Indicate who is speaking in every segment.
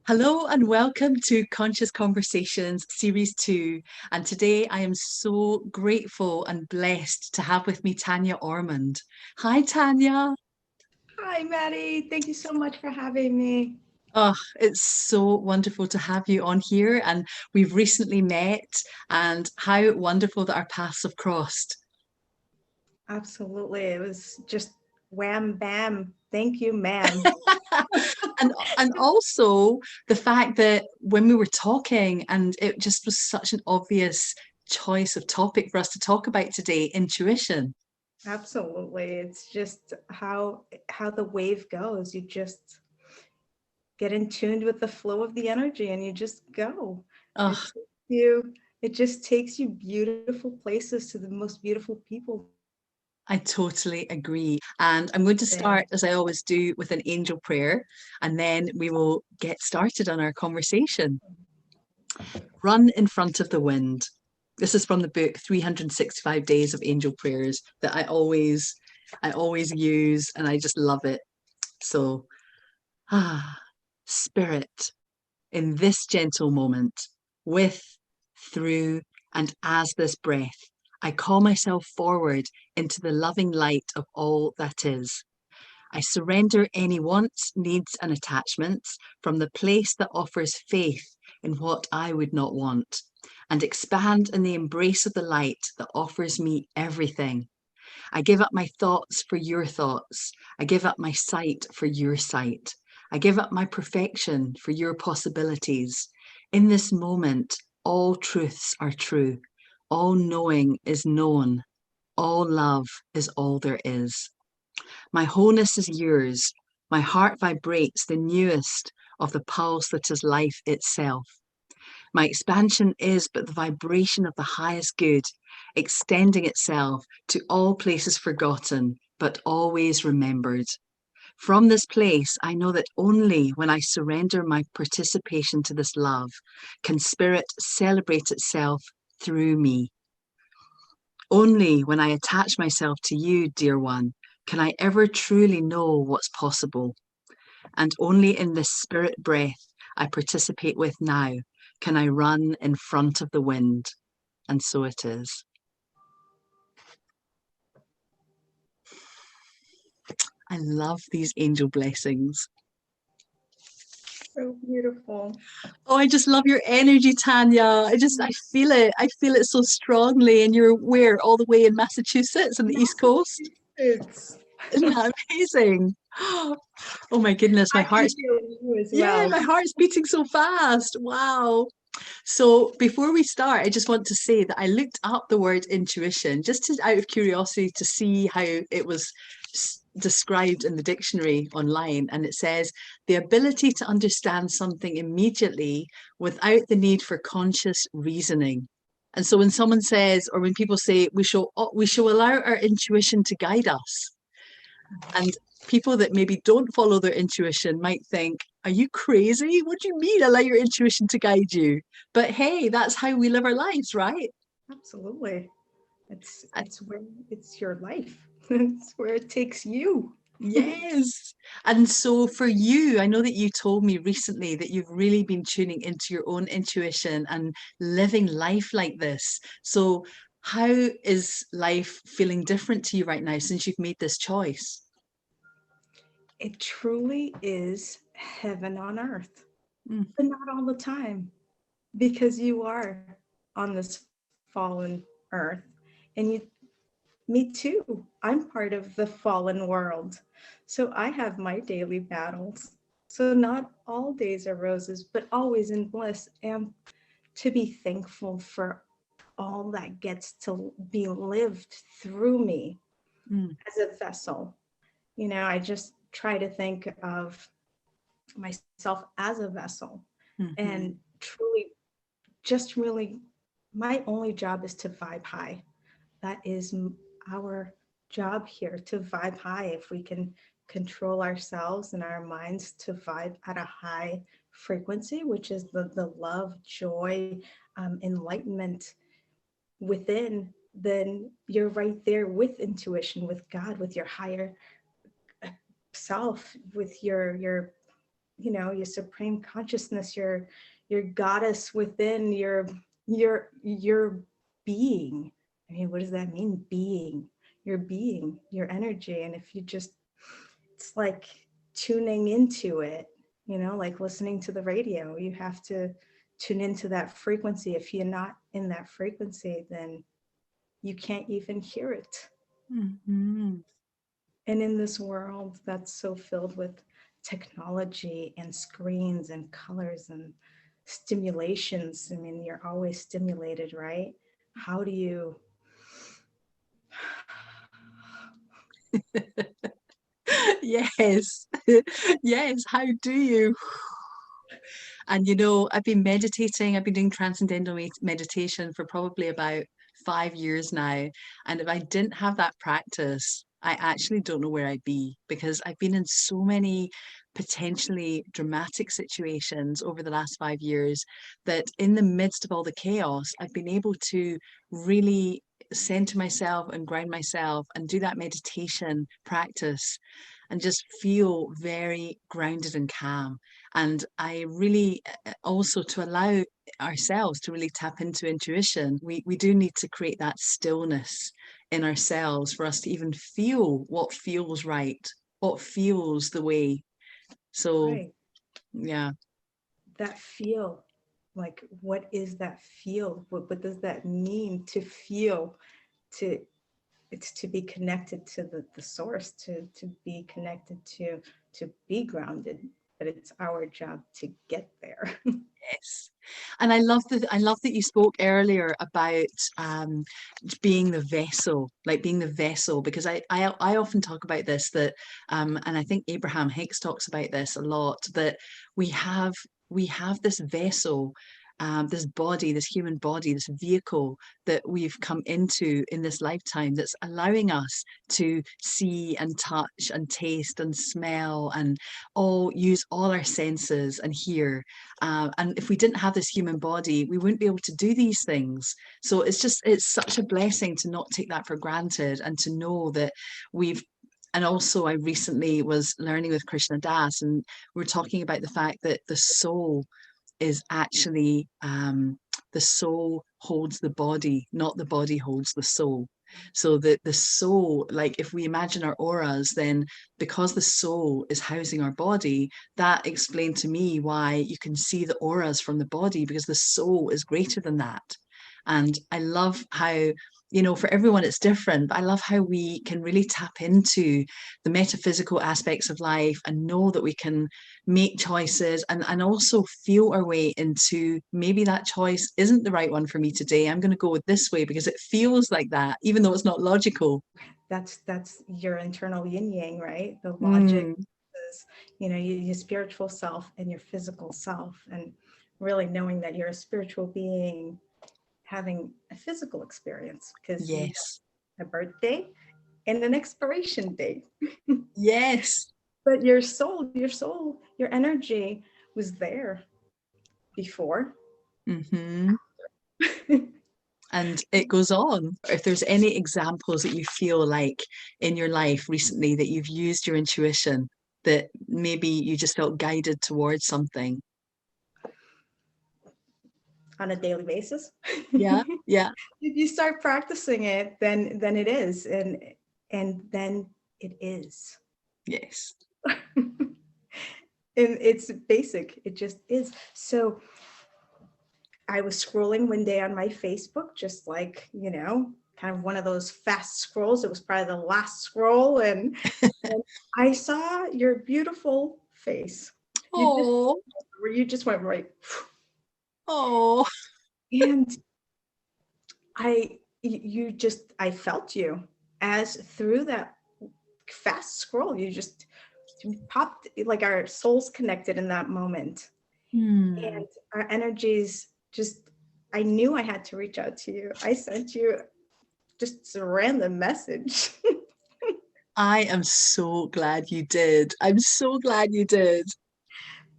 Speaker 1: Hello and welcome to Conscious Conversations Series 2. And today I am so grateful and blessed to have with me Tania Ormonde. Hi, Tania.
Speaker 2: Hi, Maddie. Thank you so much for having me.
Speaker 1: Oh, it's so wonderful to have you on here. And we've recently met, and how wonderful that our paths have crossed.
Speaker 2: Absolutely. It was just wham bam. Thank you, ma'am.
Speaker 1: And also the fact that when we were talking, and it just was such an obvious choice of topic for us to talk about today, intuition.
Speaker 2: Absolutely. It's just how the wave goes. You just get in tuned with the flow of the energy and you just go. It
Speaker 1: Oh,
Speaker 2: takes you it just takes you beautiful places to the most beautiful people
Speaker 1: I totally agree. And I'm going to
Speaker 2: there.
Speaker 1: start, as I always do, with an angel prayer, and then we will get started on our conversation. Run in front of the wind. This is from the book 365 Days of Angel Prayers that I always use, and I just love it. So, Spirit, in this gentle moment, with, through, and as this breath, I call myself forward into the loving light of all that is. I surrender any wants, needs, and attachments from the place that offers faith in what I would not want, and expand in the embrace of the light that offers me everything. I give up my thoughts for your thoughts. I give up my sight for your sight. I give up my perfection for your possibilities. In this moment, all truths are true. All knowing is known. All love is all there is. My wholeness is yours. My heart vibrates the newest of the pulse that is life itself. My expansion is but the vibration of the highest good, extending itself to all places forgotten, but always remembered. From this place, I know that only when I surrender my participation to this love can spirit celebrate itself through me. Only when I attach myself to you, dear one, can I ever truly know what's possible. And only in this spirit breath I participate with now can I run in front of the wind. And so it is. I love these angel blessings.
Speaker 2: So beautiful.
Speaker 1: Oh, I just love your energy, Tanya. I feel it. I feel it so strongly. And you're where? All the way in Massachusetts on the East Coast?
Speaker 2: Massachusetts.
Speaker 1: Isn't that amazing? Oh my goodness,
Speaker 2: I can feel you as
Speaker 1: yeah,
Speaker 2: well.
Speaker 1: my heart's beating so fast. Wow. So before we start, I just want to say that I looked up the word intuition just out of curiosity to see how it was described in the dictionary online. And it says the ability to understand something immediately without the need for conscious reasoning. And so when someone says, or when people say, we shall allow our intuition to guide us, and people that maybe don't follow their intuition might think, are you crazy? What do you mean allow your intuition to guide you? But hey, that's how we live our lives, right?
Speaker 2: Absolutely. It's
Speaker 1: Uh,
Speaker 2: it's where it's your life. It's where it takes you.
Speaker 1: Yes. And so for you, I know that you told me recently that you've really been tuning into your own intuition and living life like this. So how is life feeling different to you right now since you've made this choice?
Speaker 2: It truly is heaven on earth,
Speaker 1: Mm,
Speaker 2: but not all the time because you are on this fallen earth and me too. I'm part of the fallen world. So I have my daily battles. So not all days are roses, but always in bliss and to be thankful for all that gets to be lived through me
Speaker 1: mm,
Speaker 2: as a vessel. I just try to think of myself as a vessel and
Speaker 1: mhm.
Speaker 2: truly just really my only job is to vibe high. That is our job here, to vibe high. If we can control ourselves and our minds to vibe at a high frequency, which is the love, joy, enlightenment within, then you're right there with intuition, with God, with your higher self, with your your supreme consciousness, your goddess within, your being. I mean, what does that mean? Being, your energy. And if you just, it's like tuning into it, like listening to the radio. You have to tune into that frequency. If you're not in that frequency, then you can't even hear it.
Speaker 1: Mm-hmm.
Speaker 2: And in this world that's so filled with technology and screens and colors and stimulations, I mean, you're always stimulated, right? How do you?
Speaker 1: Yes. Yes. How do you? And I've been meditating, I've been doing transcendental meditation for probably about 5 years now. And if I didn't have that practice, I actually don't know where I'd be, because I've been in so many potentially dramatic situations over the last 5 years that in the midst of all the chaos, I've been able to really center myself and ground myself and do that meditation practice and just feel very grounded and calm. And I really also, to allow ourselves to really tap into intuition, we do need to create that stillness in ourselves for us to even feel what feels right, what feels the way. So,
Speaker 2: Right,
Speaker 1: yeah.
Speaker 2: that feel, like, what is that feel? What does that mean to feel? To It's to be connected to the source, to be connected to be grounded, but it's our job to get there.
Speaker 1: Yes. And I love that you spoke earlier about being the vessel, like being the vessel, because I often talk about this, that and I think Abraham Hicks talks about this a lot, that we have we have this vessel, this body, this human body, this vehicle that we've come into in this lifetime, that's allowing us to see and touch and taste and smell and all use all our senses and hear. And if we didn't have this human body, we wouldn't be able to do these things. So it's such a blessing to not take that for granted, and to know that we've. And also, I recently was learning with Krishna Das, and we're talking about the fact that the soul is actually, the soul holds the body, not the body holds the soul. So that the soul, like if we imagine our auras, then because the soul is housing our body, that explained to me why you can see the auras from the body, because the soul is greater than that. And I love how, for everyone it's different, but I love how we can really tap into the metaphysical aspects of life and know that we can make choices, and also feel our way into, maybe that choice isn't the right one for me today. I'm going to go with this way because it feels like that, even though it's not logical.
Speaker 2: That's your internal yin yang, right? The logic
Speaker 1: Mm,
Speaker 2: is, your spiritual self and your physical self, and really knowing that you're a spiritual being having a physical experience, because you
Speaker 1: yes.
Speaker 2: have a birthday and an expiration date.
Speaker 1: Yes.
Speaker 2: But your energy was there before.
Speaker 1: Hmm. And it goes on. If there's any examples that you feel like in your life recently that you've used your intuition, that maybe you just felt guided towards something.
Speaker 2: On a daily basis.
Speaker 1: Yeah, yeah,
Speaker 2: If you start practicing it, then it is, and then it is.
Speaker 1: yes.
Speaker 2: And it's basic. It just is. So I was scrolling one day on my Facebook, just like, kind of one of those fast scrolls. It was probably the last scroll, and I saw your beautiful face. You just
Speaker 1: Oh,
Speaker 2: you just went right,
Speaker 1: oh,
Speaker 2: and I felt you as through that fast scroll. You just popped, like our souls connected in that moment,
Speaker 1: hmm.
Speaker 2: and our energies just. I knew I had to reach out to you. I sent you just a random message.
Speaker 1: I am so glad you did. I'm so glad you did.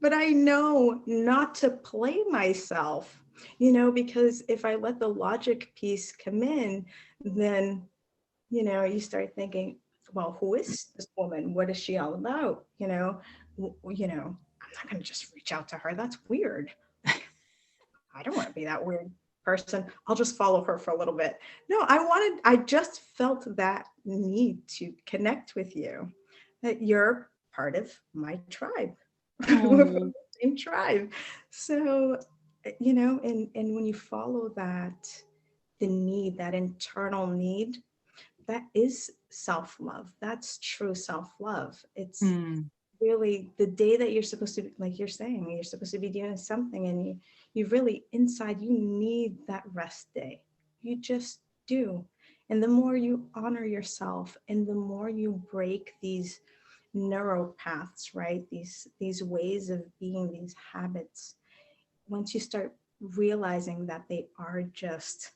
Speaker 2: But I know not to play myself, because if I let the logic piece come in, then, you start thinking, well, who is this woman? What is she all about? I'm not going to just reach out to her. That's weird. Like, I don't want to be that weird person. I'll just follow her for a little bit. No, I just felt that need to connect with you, that you're part of my tribe. We're from
Speaker 1: Oh,
Speaker 2: the same tribe. So, and when you follow that, the need, that internal need, that is self-love. That's true self-love. It's
Speaker 1: mm,
Speaker 2: really the day that you're supposed to be, like you're saying, you're supposed to be doing something, and you really inside you need that rest day. You just do. And the more you honor yourself and the more you break these neuropaths, right, these ways of being, these habits, once you start realizing that they are just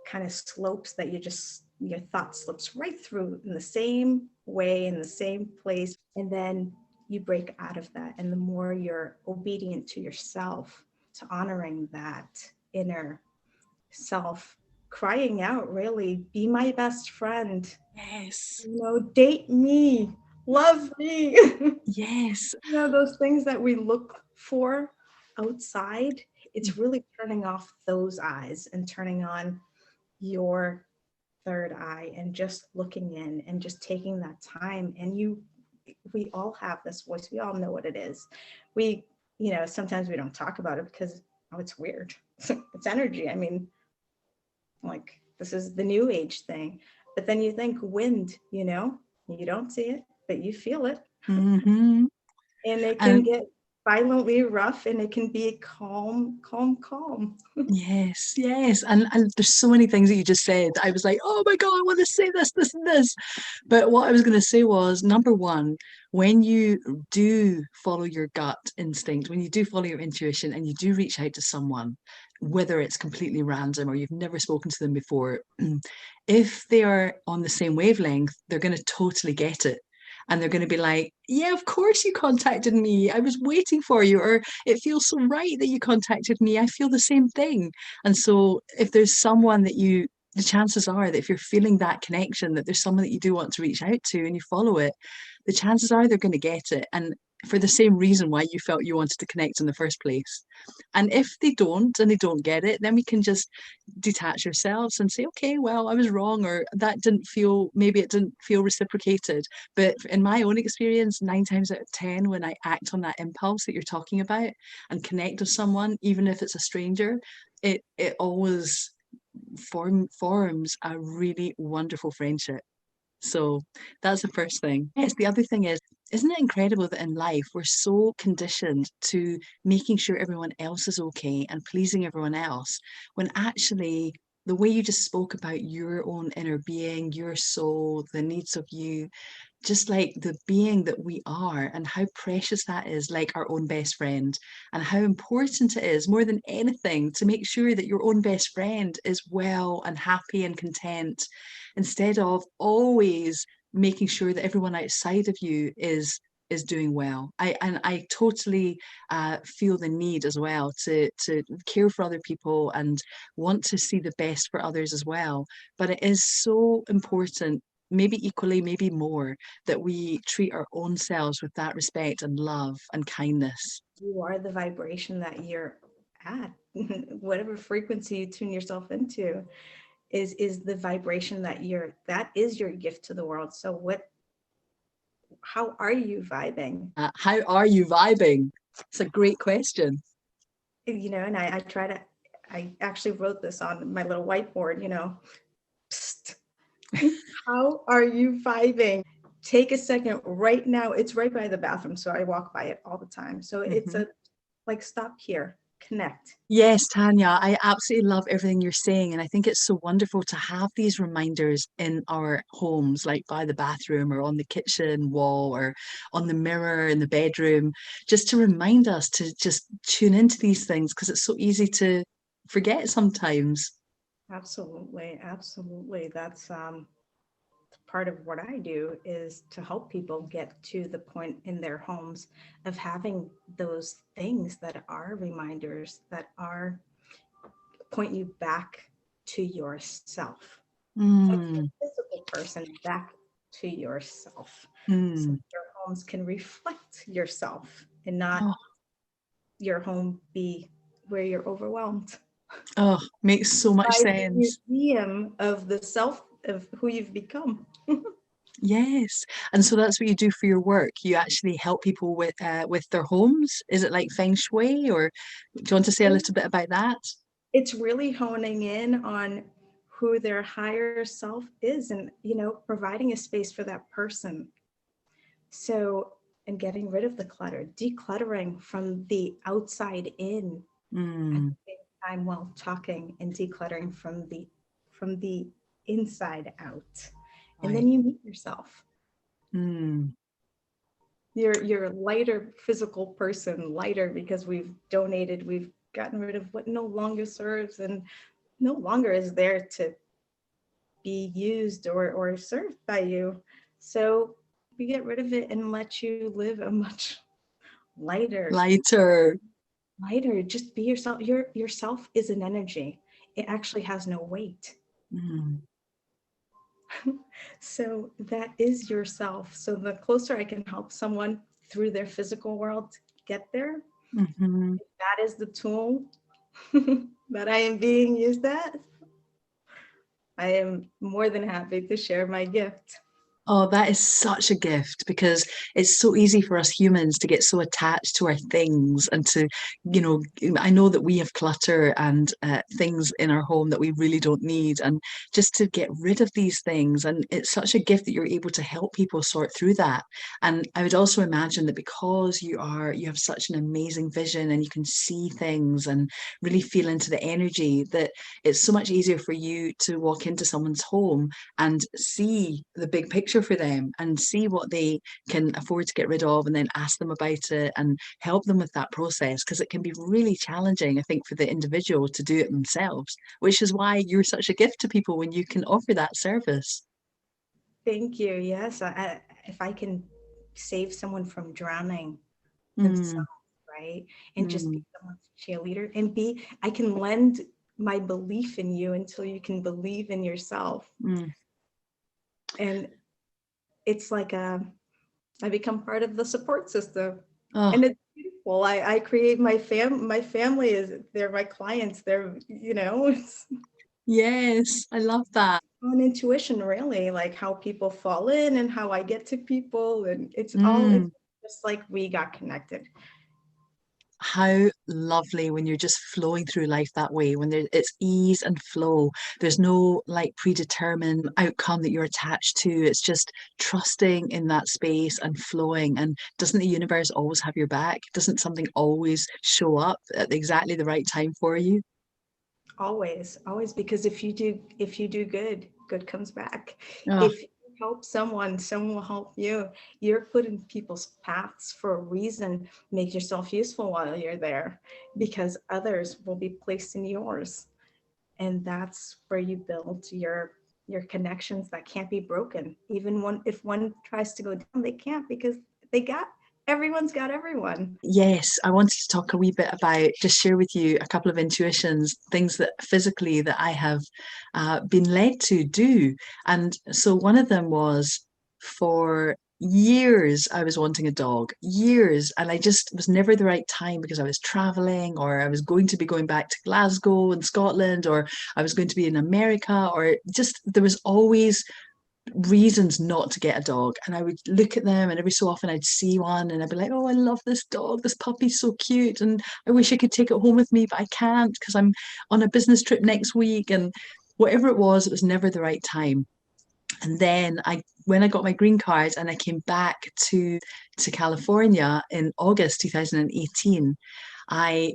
Speaker 2: kind of slopes that your thought slips right through in the same way, in the same place, and then you break out of that. And the more you're obedient to yourself, to honoring that inner self, crying out, really, be my best friend,
Speaker 1: yes,
Speaker 2: date me, love me.
Speaker 1: yes.
Speaker 2: Those things that we look for outside, it's really turning off those eyes and turning on your third eye and just looking in and just taking that time. And we all have this voice. We all know what it is. We, sometimes we don't talk about it because, oh, it's weird. It's energy. I mean, like, this is the new age thing. But then you think wind, you don't see it, but you feel it.
Speaker 1: Mm-hmm.
Speaker 2: And it can
Speaker 1: And
Speaker 2: get violently rough, and it can be calm, calm, calm.
Speaker 1: yes, yes. And there's so many things that you just said. I was like, oh my God, I want to say this, this, and this. But what I was going to say was number one, when you do follow your gut instinct, when you do follow your intuition and you do reach out to someone, whether it's completely random or you've never spoken to them before, if they are on the same wavelength, they're going to totally get it. And they're going to be like, yeah, of course you contacted me. I was waiting for you. Or it feels so right that you contacted me. I feel the same thing. And so if there's someone that the chances are that if you're feeling that connection, that there's someone that you do want to reach out to and you follow it, the chances are they're going to get it. And for the same reason why you felt you wanted to connect in the first place. And if they don't and they don't get it, then we can just detach ourselves and say, okay, well, I was wrong, or that didn't feel, maybe it didn't feel reciprocated. But in my own experience, 9 times out of 10, when I act on that impulse that you're talking about and connect with someone, even if it's a stranger, it always forms a really wonderful friendship. So that's the first thing. Yes, the other thing is, isn't it incredible that in life we're so conditioned to making sure everyone else is okay and pleasing everyone else, when actually the way you just spoke about your own inner being, your soul, the needs of you, just like the being that we are and how precious that is, like our own best friend, and how important it is more than anything to make sure that your own best friend is well and happy and content, instead of always making sure that everyone outside of you is doing well. I totally feel the need as well to care for other people and want to see the best for others as well. But it is so important, maybe equally, maybe more, that we treat our own selves with that respect and love and kindness.
Speaker 2: You are the vibration that you're at. Whatever frequency you tune yourself into is the vibration that is your gift to the world. So how are you vibing?
Speaker 1: How are you vibing? It's a great question.
Speaker 2: And I actually wrote this on my little whiteboard. Psst, how are you vibing? Take a second right now. It's right by the bathroom, so I walk by it all the time. So it's
Speaker 1: Mhm.
Speaker 2: a like, stop here, connect.
Speaker 1: Yes, Tanya, I absolutely love everything you're saying. And I think it's so wonderful to have these reminders in our homes, like by the bathroom or on the kitchen wall or on the mirror in the bedroom, just to remind us to just tune into these things because it's so easy to forget sometimes.
Speaker 2: Absolutely, absolutely. That's part of what I do, is to help people get to the point in their homes of having those things that are reminders, that are point you back to yourself, from the
Speaker 1: Mm,
Speaker 2: physical person back to yourself. So
Speaker 1: mm,
Speaker 2: your homes can reflect yourself and not
Speaker 1: Oh,
Speaker 2: your home be where you're overwhelmed.
Speaker 1: oh, makes so much
Speaker 2: By the
Speaker 1: sense.
Speaker 2: museum of the self of who you've become.
Speaker 1: Yes. And so that's what you do for your work. You actually help people with their homes. Is it like feng shui, or do you want to say a little bit about that?
Speaker 2: It's really honing in on who their higher self is, and providing a space for that person. So, and getting rid of the clutter, decluttering from the outside in at
Speaker 1: Mm,
Speaker 2: the same time, while talking and decluttering from the inside out. And then
Speaker 1: right.
Speaker 2: you meet yourself.
Speaker 1: Mm,
Speaker 2: You're a lighter physical person, lighter because we've donated, we've gotten rid of what no longer serves and no longer is there to be used or served by you. So we get rid of it and let you live a much lighter,
Speaker 1: lighter.
Speaker 2: just be yourself. Yourself is an energy. It actually has no weight.
Speaker 1: Mm,
Speaker 2: So that is yourself. So the closer I can help someone through their physical world get there,
Speaker 1: mhm.
Speaker 2: that is the tool that I am being used at. I am more than happy to share my gift.
Speaker 1: Oh, that is such a gift because it's so easy for us humans to get so attached to our things and to, you know, I know that we have clutter and things in our home that we really don't need, and just to get rid of these things. And it's such a gift that you're able to help people sort through that. And I would also imagine that because you have such an amazing vision and you can see things and really feel into the energy, that it's so much easier for you to walk into someone's home and see the big picture for them and see what they can afford to get rid of, and then ask them about it and help them with that process, because it can be really challenging, I think, for the individual to do it themselves, which is why you're such a gift to people when you can offer that service.
Speaker 2: Thank you. Yes, if I can save someone from drowning
Speaker 1: Mm,
Speaker 2: themselves, right, and just be
Speaker 1: mm,
Speaker 2: someone's cheerleader, and I can lend my belief in you until you can believe in yourself.
Speaker 1: mm.
Speaker 2: And it's like I become part of the support system,
Speaker 1: Oh,
Speaker 2: and it's beautiful. I create my family is they're my clients. It's
Speaker 1: yes, I love that.
Speaker 2: on intuition, really, like how people fall in and how I get to people, and it's
Speaker 1: Mm.
Speaker 2: just like we got connected.
Speaker 1: How lovely when you're just flowing through life that way, when it's ease and flow. There's no like predetermined outcome that you're attached to. It's just trusting in that space and flowing. And doesn't the universe always have your back? Doesn't something always show up at exactly the right time for you?
Speaker 2: Always, always, because if you do good, good comes back.
Speaker 1: Oh,
Speaker 2: If you help someone, someone will help you. You're put in people's paths for a reason. Make yourself useful while you're there, because others will be placed in yours. And that's where you build your connections that can't be broken. Even one if one tries to go down, they can't, because they got everyone's got everyone.
Speaker 1: yes, I wanted to talk a wee bit about, just share with you a couple of intuitions, things that physically that I have been led to do. And so one of them was, for years, I was wanting a dog, years, and I just was never the right time because I was traveling, or I was going to be going back to Glasgow in Scotland, or I was going to be in America, or just there was always reasons not to get a dog. And I would look at them, and every so often I'd see one and I'd be like, oh, I love this dog. This puppy's so cute. And I wish I could take it home with me, but I can't because I'm on a business trip next week. And whatever it was never the right time. And then when I got my green card and I came back to California in August 2018, I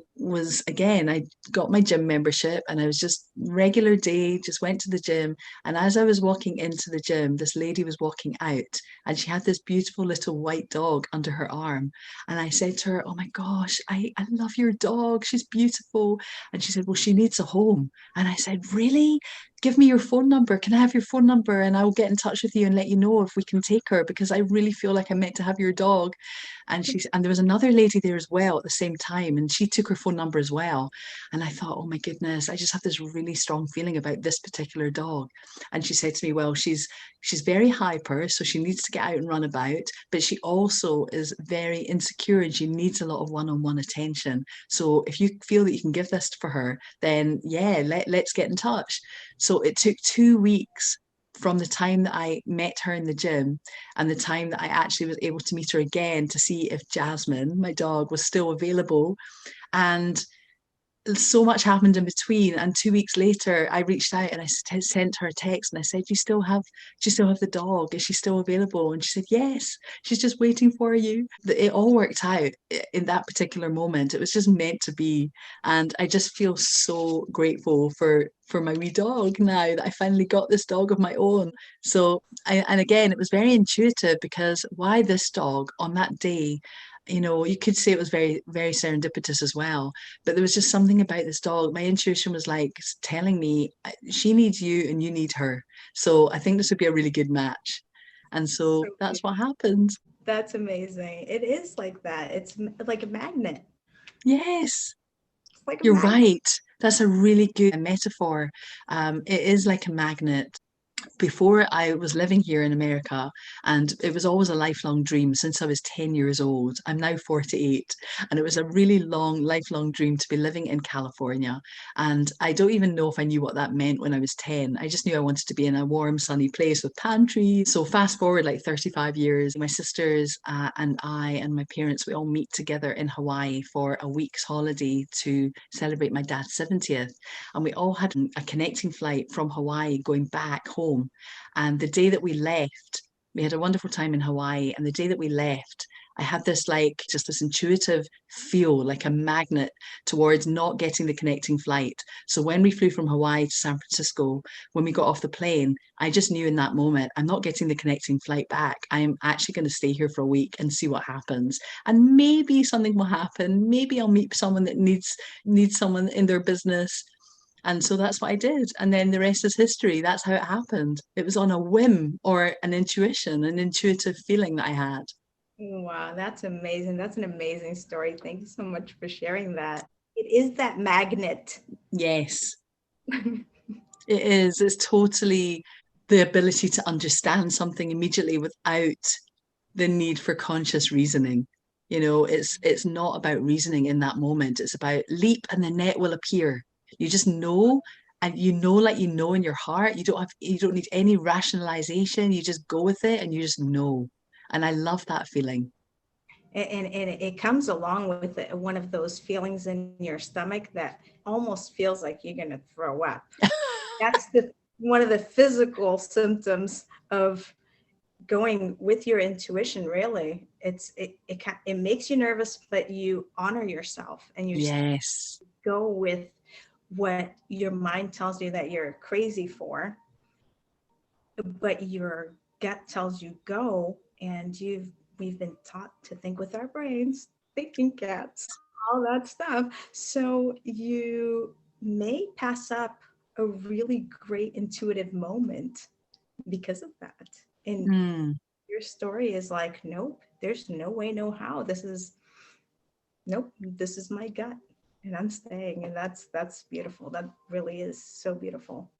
Speaker 1: got my gym membership, and I was just regular day, just went to the gym. And as I was walking into the gym, this lady was walking out, and she had this beautiful little white dog under her arm. And I said to her, oh my gosh, I love your dog. She's beautiful. And she said, well, she needs a home. And I said, really? give me your phone number. Can I have your phone number? And I will get in touch with you and let you know if we can take her because I really feel like I'm meant to have your dog. And there was another lady there as well at the same time, and she took her phone number as well. And I thought, oh my goodness, I just have this really strong feeling about this particular dog. And she said to me, well, she's very hyper, so she needs to get out and run about, but she also is very insecure and she needs a lot of one-on-one attention. So if you feel that you can give this for her, then yeah, let's get in touch. So it took 2 weeks from the time that I met her in the gym and the time that I actually was able to meet her again to see if Jasmine, my dog, was still available. And so much happened in between. And 2 weeks later, I reached out and sent her a text and I said, do you still have the dog? Is she still available? And she said, yes, she's just waiting for you. It all worked out in that particular moment. It was just meant to be. And I just feel so grateful for my wee dog now that I finally got this dog of my own. So, and again, it was very intuitive because why this dog on that day? You could say it was very, very serendipitous as well, but there was just something about this dog. My intuition was like telling me she needs you and you need her. So I think this would be a really good match. And so
Speaker 2: So
Speaker 1: that's what
Speaker 2: beautiful.
Speaker 1: happened.
Speaker 2: That's amazing. It is like that. It's like a magnet.
Speaker 1: Yes,
Speaker 2: It's like a
Speaker 1: you're
Speaker 2: magnet.
Speaker 1: right. That's a really good metaphor. It is like a magnet. Before I was living here in America, and it was always a lifelong dream since I was 10 years old. I'm now 48, and it was a really long, lifelong dream to be living in California. And I don't even know if I knew what that meant when I was 10. I just knew I wanted to be in a warm, sunny place with palm trees. So fast forward like 35 years, my sisters and I and my parents, we all meet together in Hawaii for a week's holiday to celebrate my dad's 70th. And we all had a connecting flight from Hawaii going back home. And the day that we left, we had a wonderful time in Hawaii. And the day that we left, I had this like just this intuitive feel like a magnet towards not getting the connecting flight. So when we flew from Hawaii to San Francisco, when we got off the plane, I just knew in that moment, I'm not getting the connecting flight back. I'm actually going to stay here for a week and see what happens. And maybe something will happen. Maybe I'll meet someone that needs someone in their business. And so that's what I did. And then the rest is history. That's how it happened. It was on a whim or an intuition, an intuitive feeling that I had.
Speaker 2: Wow, that's amazing. That's an amazing story. Thank you so much for sharing that. It is that magnet.
Speaker 1: Yes, it is. It's totally the ability to understand something immediately without the need for conscious reasoning. It's not about reasoning in that moment. It's about leap and the net will appear. You just know, and like in your heart. You don't need any rationalization. You just go with it and you just know. And I love that feeling.
Speaker 2: And it comes along with one of those feelings in your stomach that almost feels like you're going to throw up. That's the one of the physical symptoms of going with your intuition. Really, it makes you nervous, but you honor yourself and you
Speaker 1: Yes.
Speaker 2: go with what your mind tells you that you're crazy for, but your gut tells you go. And we've been taught to think with our brains, thinking cats, all that stuff. So you may pass up a really great intuitive moment because of that. And
Speaker 1: Hmm.
Speaker 2: your story is like, nope, there's no way, no how. Nope, this is my gut and I'm staying. And that's beautiful. That really is so beautiful.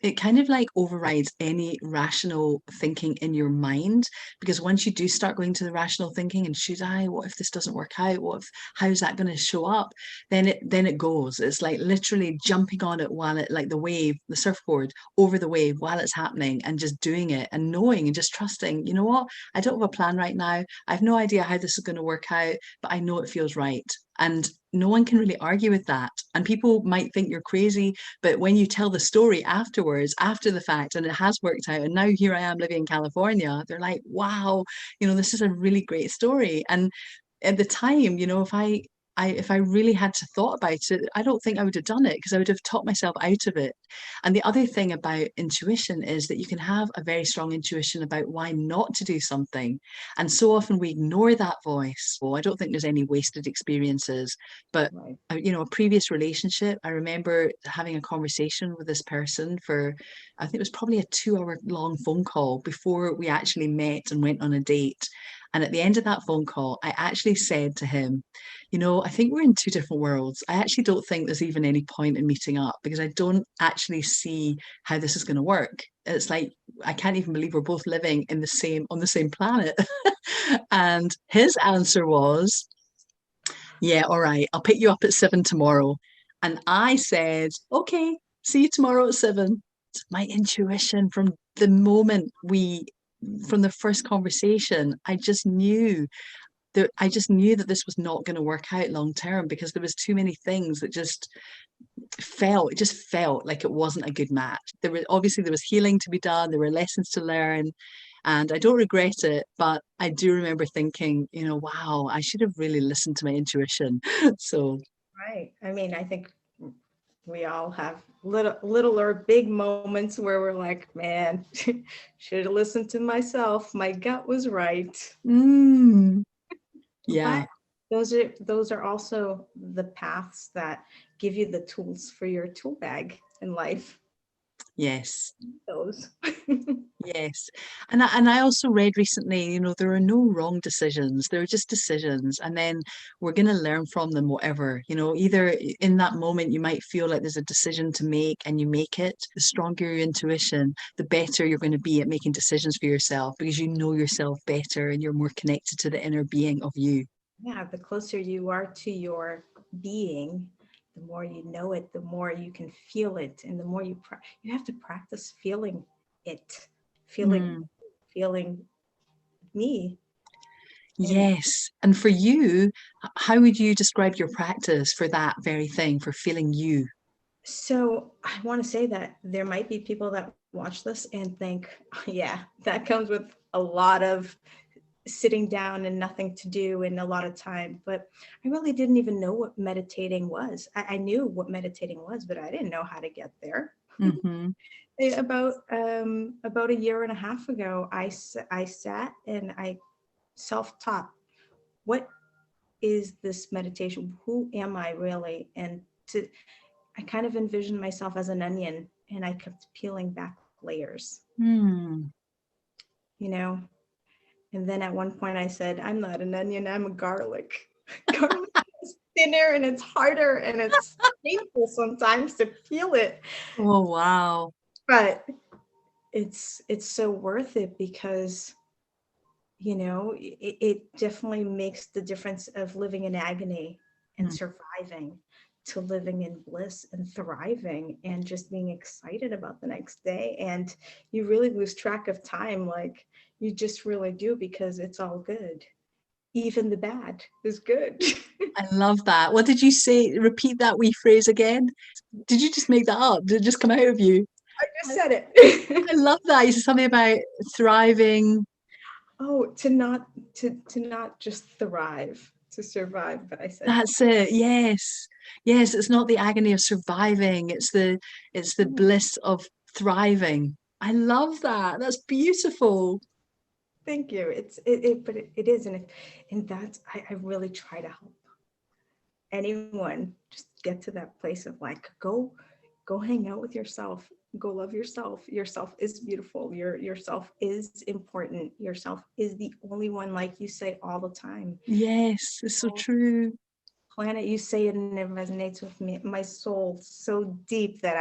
Speaker 1: It kind of like overrides any rational thinking in your mind, because once you do start going to the rational thinking and should I, what if this doesn't work out, how's that going to show up, then it goes. It's like literally jumping on it while it, like the wave, the surfboard over the wave while it's happening, and just doing it and knowing and just trusting, you know what, I don't have a plan right now, I have no idea how this is going to work out, but I know it feels right. And no one can really argue with that. And people might think you're crazy, but when you tell the story afterwards, after the fact, and it has worked out, and now here I am living in California, they're like, wow, this is a really great story. And at the time, if I if I really had to thought about it, I don't think I would have done it because I would have taught myself out of it. And the other thing about intuition is that you can have a very strong intuition about why not to do something. And so often we ignore that voice. Well, I don't think there's any wasted experiences, but
Speaker 2: Right.
Speaker 1: a previous relationship, I remember having a conversation with this person for, I think it was probably a 2 hour long phone call before we actually met and went on a date. And at the end of that phone call, I actually said to him, I think we're in two different worlds. I actually don't think there's even any point in meeting up because I don't actually see how this is going to work. It's like I can't even believe we're both living in the same on the same planet. And his answer was, "Yeah, all right, I'll pick you up at 7 tomorrow." And I said, "Okay, see you tomorrow at 7." My intuition from the first conversation, I just knew that this was not going to work out long term because there was too many things that it just felt like it wasn't a good match. There was healing to be done, there were lessons to learn, and I don't regret it, but I do remember thinking, wow, I should have really listened to my intuition. So
Speaker 2: Right. I mean, I think we all have little or big moments where we're like, man, should have listened to myself. My gut was right.
Speaker 1: mm, yeah.
Speaker 2: But those are also the paths that give you the tools for your tool bag in life.
Speaker 1: Yes.
Speaker 2: Those.
Speaker 1: Yes. And I also read recently, there are no wrong decisions. There are just decisions. And then we're going to learn from them, whatever. Either in that moment you might feel like there's a decision to make and you make it. The stronger your intuition, the better you're going to be at making decisions for yourself because you know yourself better and you're more connected to the inner being of you.
Speaker 2: Yeah, the closer you are to your being, the more you know it, the more you can feel it, and the more you have to practice feeling it, feeling
Speaker 1: Mm,
Speaker 2: feeling me. And
Speaker 1: yes. And for you, how would you describe your practice for that very thing, for feeling you?
Speaker 2: so I want to say that there might be people that watch this and think, yeah, that comes with a lot of sitting down and nothing to do and a lot of time. But I really didn't even know what meditating was. I knew what meditating was, but I didn't know how to get there.
Speaker 1: Hmm.
Speaker 2: About a year and a half ago, I sat and I self-taught. What is this meditation? Who am I really? And I kind of envisioned myself as an onion, and I kept peeling back layers,
Speaker 1: Hmm.
Speaker 2: you know. And then at one point, I said, "I'm not an onion. I'm a garlic." Garlic is thinner and it's harder and it's painful sometimes to peel it,
Speaker 1: Oh, wow.
Speaker 2: but it's so worth it because it definitely makes the difference of living in agony and
Speaker 1: Mm.
Speaker 2: surviving to living in bliss and thriving and just being excited about the next day. And you really lose track of time, like you just really do, because it's all good. Even the bad is good.
Speaker 1: I love that. What did you say? Repeat that wee phrase again. Did you just make that up? Did it just come out of you?
Speaker 2: I just
Speaker 1: I,
Speaker 2: said it.
Speaker 1: I love that. You said something about thriving.
Speaker 2: Oh, to not just thrive, to survive, but I said
Speaker 1: That's it. Yes. Yes, it's not the agony of surviving. It's the bliss of thriving. I love that. That's beautiful.
Speaker 2: thank you. But it is, and that's I really try to help anyone just get to that place of like, go hang out with yourself, go love yourself. Yourself is beautiful. Yourself is important. Yourself is the only one, like you say all the time.
Speaker 1: Yes, it's so true.
Speaker 2: Planet, you say it and it resonates with me, my soul, so deep that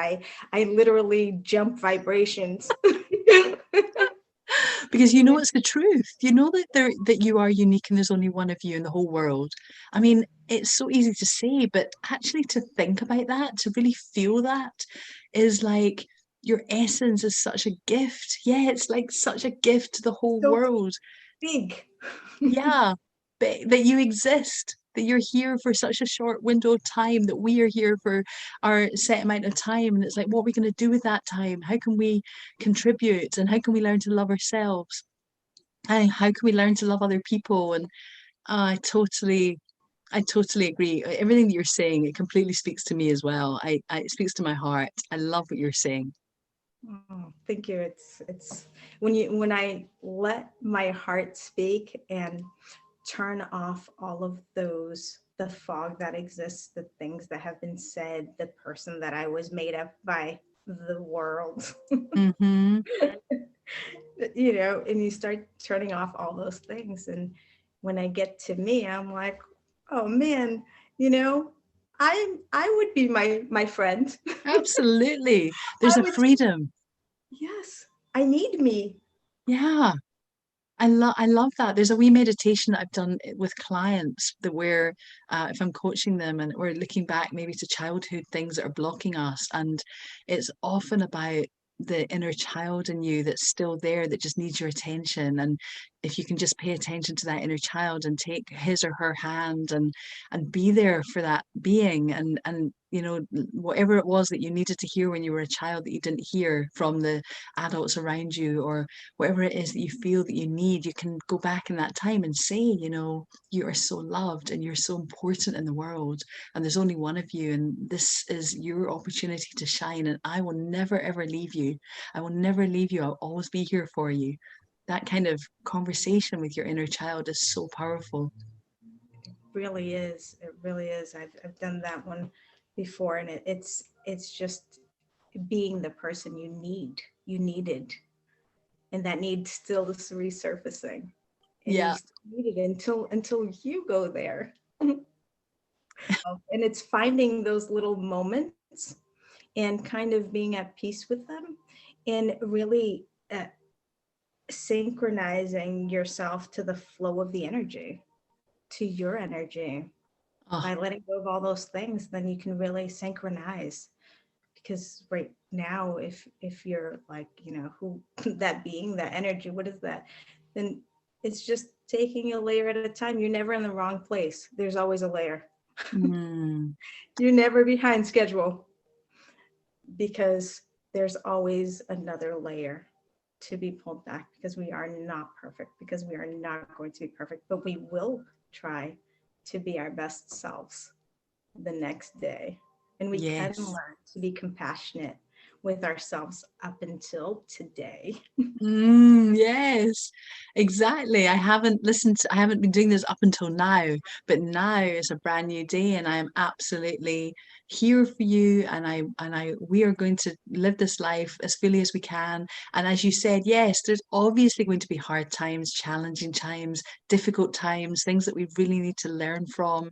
Speaker 2: I literally jump vibrations.
Speaker 1: Because you know it's the truth. You know that you are unique and there's only one of you in the whole world. I mean, it's so easy to say, but actually to think about that, to really feel that is like your essence is such a gift. Yeah, it's like such a gift to the whole
Speaker 2: So
Speaker 1: world.
Speaker 2: big.
Speaker 1: Yeah, that you exist, that you're here for such a short window of time, that we are here for our set amount of time. And it's like, what are we going to do with that time? How can we contribute? And how can we learn to love ourselves? And how can we learn to love other people? And I totally, I totally agree. Everything that you're saying, it completely speaks to me as well. It speaks to my heart. I love what you're saying.
Speaker 2: Oh, thank you. It's when I let my heart speak and turn off all of those, the fog that exists, the things that have been said, the person that I was made up by the world,
Speaker 1: Hmm.
Speaker 2: and you start turning off all those things. And when I get to me, I'm like, oh man, you know, I would be my friend.
Speaker 1: Absolutely.
Speaker 2: I
Speaker 1: There's a
Speaker 2: would,
Speaker 1: freedom.
Speaker 2: yes, I need me.
Speaker 1: Yeah. I love that. There's a wee meditation that I've done with clients that where if I'm coaching them and we're looking back maybe to childhood things that are blocking us, and it's often about the inner child in you that's still there that just needs your attention. And if you can just pay attention to that inner child and take his or her hand and be there for that being and whatever it was that you needed to hear when you were a child that you didn't hear from the adults around you, or whatever it is that you feel that you need, you can go back in that time and say, you are so loved and you're so important in the world. And there's only one of you, and this is your opportunity to shine. And I will never, ever leave you. I will never leave you. I'll always be here for you. That kind of conversation with your inner child is so powerful.
Speaker 2: Really is. It really is. I've done that one before, and it's just being the person you needed, and that need still is resurfacing, and you
Speaker 1: Yeah.
Speaker 2: still need it until you go there. And it's finding those little moments and kind of being at peace with them, and really synchronizing yourself to the flow of the energy, to your energy.
Speaker 1: Oh,
Speaker 2: By letting go of all those things, then you can really synchronize. Because right now, if you're like, who that being, that energy, what is that? Then it's just taking a layer at a time. You're never in the wrong place. There's always a layer.
Speaker 1: mm,
Speaker 2: You're never behind schedule, because there's always another layer to be pulled back, because we are not perfect, because we are not going to be perfect, but we will try to be our best selves the next day. And we can
Speaker 1: yes.
Speaker 2: learn to be compassionate with ourselves up until today.
Speaker 1: Yes, exactly. I haven't been doing this up until now, but now is a brand new day and I am absolutely here for you. We are going to live this life as fully as we can. And as you said, yes, there's obviously going to be hard times, challenging times, difficult times, things that we really need to learn from.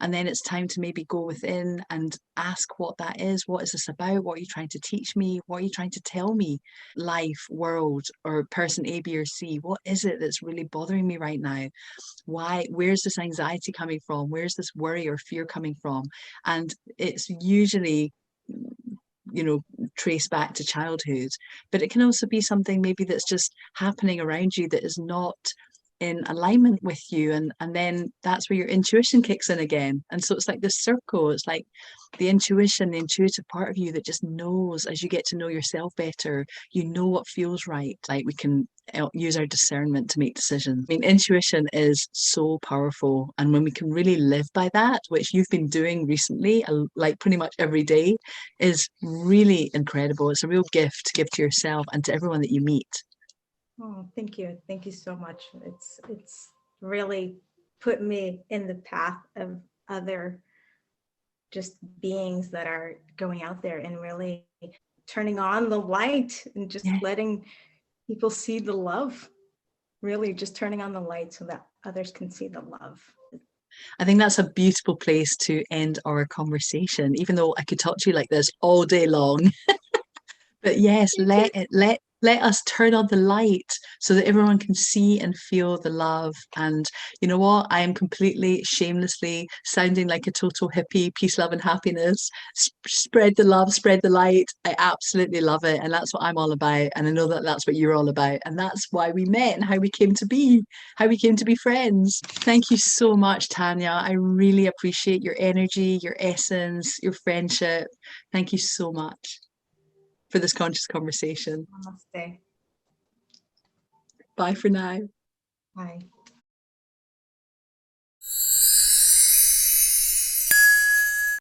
Speaker 1: And then it's time to maybe go within and ask what that is. What is this about? What are you trying to teach me? What are you trying to tell me? Life, world, or person A, B, or C? What is it that's really bothering me right now? Where's this anxiety coming from? Where's this worry or fear coming from? And it's usually, you know, traced back to childhood, but it can also be something maybe that's just happening around you that is not in alignment with you, and then that's where your intuition kicks in again. And so it's like this circle. It's like the intuition, the intuitive part of you that just knows, as you get to know yourself better, you know what feels right. Like we can use our discernment to make decisions. I mean, intuition is so powerful, and when we can really live by that, which you've been doing recently, like pretty much every day, is really incredible. It's a real gift to give to yourself and to everyone that you meet.
Speaker 2: Oh, thank you. Thank you so much. It's really put me in the path of other just beings that are going out there and really turning on the light and just
Speaker 1: Yeah.
Speaker 2: letting people see the love. Really just turning on the light so that others can see the love.
Speaker 1: I think that's a beautiful place to end our conversation, even though I could talk to you like this all day long. But yes, let us turn on the light so that everyone can see and feel the love. And you know what? I am completely shamelessly sounding like a total hippie, peace, love, and happiness. Spread the love, spread the light. I absolutely love it, and that's what I'm all about. And I know that that's what you're all about, and that's why we met and how we came to be friends. Thank you so much, Tanya. I really appreciate your energy, your essence, your friendship. Thank you so much for this conscious conversation.
Speaker 2: Namaste.
Speaker 1: Bye for now.
Speaker 2: Bye.